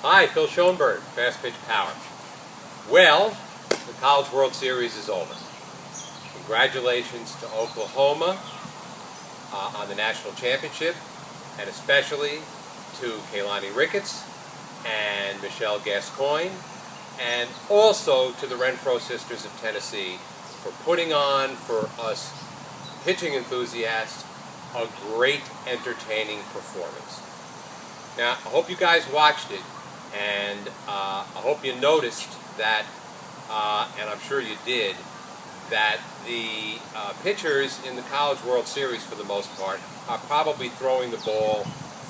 Hi, Phil Schonberg, Fastpitch Power. Well, the College World Series is over. Congratulations to Oklahoma on the national championship, and especially to Kaylani Ricketts and Michelle Gascoigne, and also to the Renfro sisters of Tennessee for putting on for us pitching enthusiasts a great entertaining performance. Now, I hope you guys watched it, and I hope you noticed that, and I'm sure you did, that the pitchers in the College World Series, for the most part, are probably throwing the ball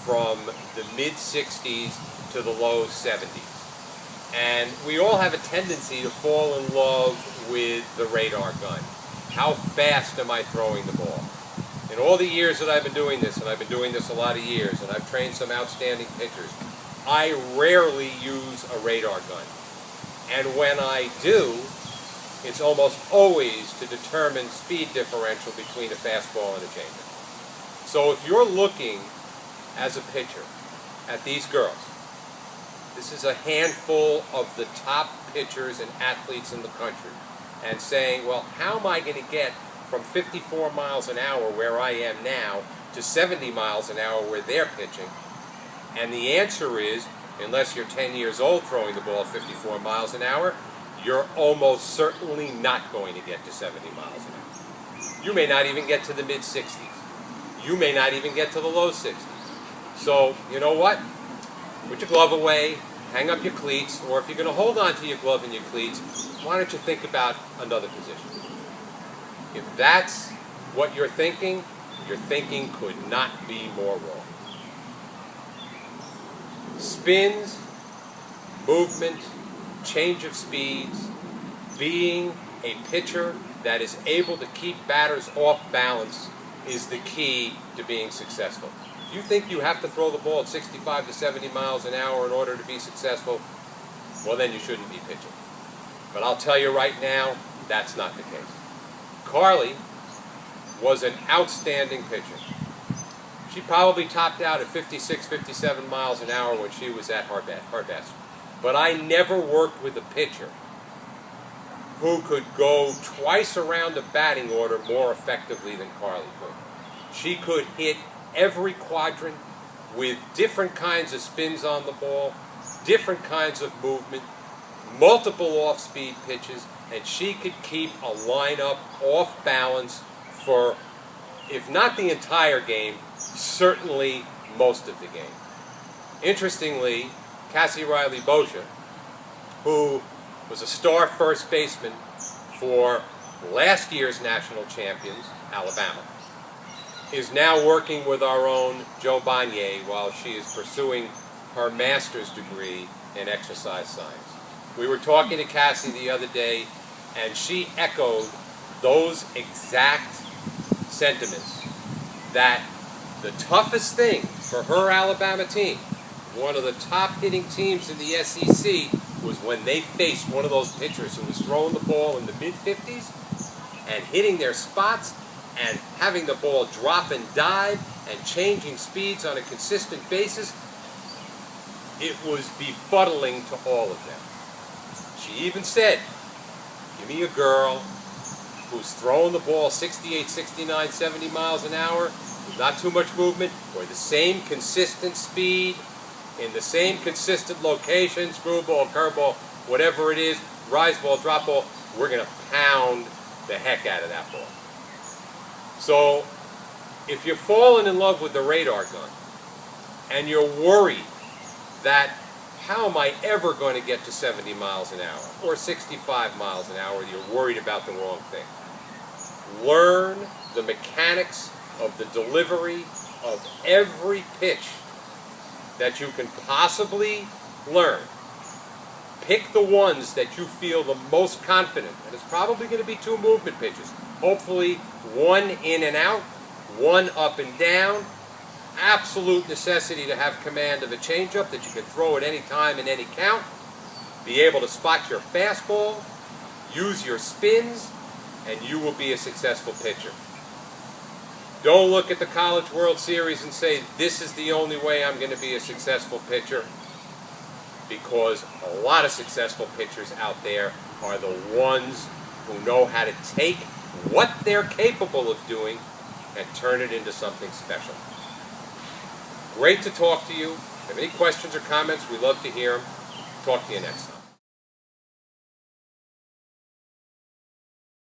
from the mid-60s to the low 70s. And we all have a tendency to fall in love with the radar gun. How fast am I throwing the ball? In all the years that I've been doing this, and I've been doing this a lot of years, and I've trained some outstanding pitchers, I rarely use a radar gun. And when I do, it's almost always to determine speed differential between a fastball and a changeup. So if you're looking as a pitcher at these girls, this is a handful of the top pitchers and athletes in the country, and saying, well, how am I going to get from 54 miles an hour where I am now to 70 miles an hour where they're pitching? And the answer is, unless you're 10 years old throwing the ball at 54 miles an hour, you're almost certainly not going to get to 70 miles an hour. You may not even get to the mid-60s. You may not even get to the low 60s. So, you know what? Put your glove away, hang up your cleats, or if you're going to hold on to your glove and your cleats, why don't you think about another position? If that's what you're thinking, your thinking could not be more wrong. Spins, movement, change of speeds, being a pitcher that is able to keep batters off balance is the key to being successful. If you think you have to throw the ball at 65 to 70 miles an hour in order to be successful, well, then you shouldn't be pitching. But I'll tell you right now, that's not the case. Carly was an outstanding pitcher. She probably topped out at 56, 57 miles an hour when she was at her best. But I never worked with a pitcher who could go twice around the batting order more effectively than Carly could. She could hit every quadrant with different kinds of spins on the ball, different kinds of movement, multiple off-speed pitches, and she could keep a lineup off balance for, if not the entire game, certainly most of the game. Interestingly, Cassie Riley-Bosia, who was a star first baseman for last year's national champions, Alabama, is now working with our own Jo Bonnier while she is pursuing her master's degree in exercise science. We were talking to Cassie the other day, and she echoed those exact sentiments, that the toughest thing for her Alabama team, one of the top hitting teams in the SEC, was when they faced one of those pitchers who was throwing the ball in the mid-50s and hitting their spots and having the ball drop and dive and changing speeds on a consistent basis. It was befuddling to all of them. She even said, give me a girl who's throwing the ball 68, 69, 70 miles an hour, with not too much movement, or the same consistent speed, in the same consistent location, screwball, curveball, whatever it is, rise ball, drop ball, we're going to pound the heck out of that ball. So, if you're falling in love with the radar gun, and you're worried that, how am I ever going to get to 70 miles an hour, or 65 miles an hour, you're worried about the wrong thing. Learn the mechanics of the delivery of every pitch that you can possibly learn. Pick the ones that you feel the most confident, and it's probably going to be two movement pitches. Hopefully one in and out, one up and down. Absolute necessity to have command of a changeup that you can throw at any time in any count. Be able to spot your fastball, use your spins, and you will be a successful pitcher. Don't look at the College World Series and say, this is the only way I'm going to be a successful pitcher. because a lot of successful pitchers out there are the ones who know how to take what they're capable of doing and turn it into something special. Great to talk to you. If you have any questions or comments, we love to hear them. Talk to you next time.